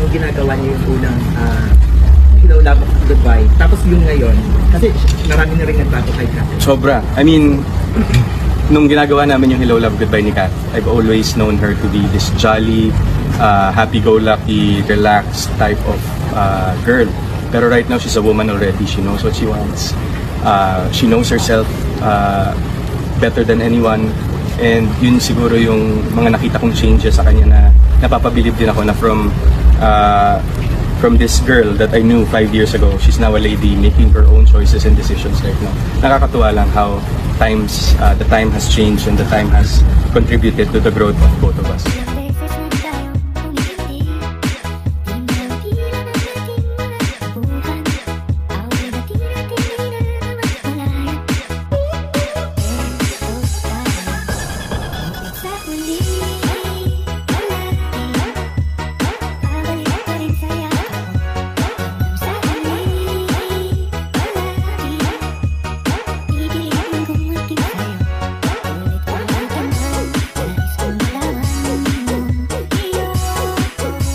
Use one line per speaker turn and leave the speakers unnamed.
nung ginagawa niyo yung unang Hello, Love, Goodbye. Tapos yung ngayon, kasi marami na rin nagbago kay Kat.
Sobra. I mean, nung ginagawa namin yung Hello, Love, Goodbye ni Kat, I've always known her to be this jolly, happy-go-lucky, relaxed type of girl. Pero right now, she's a woman already. She knows what she wants. She knows herself better than anyone. And yun siguro yung mga nakita kong changes sa kanya na napapabilib din ako na from this girl that I knew 5 years ago, she's now a lady making her own choices and decisions right now. Nakakatuwa lang how the time has changed and the time has contributed to the growth of both of us.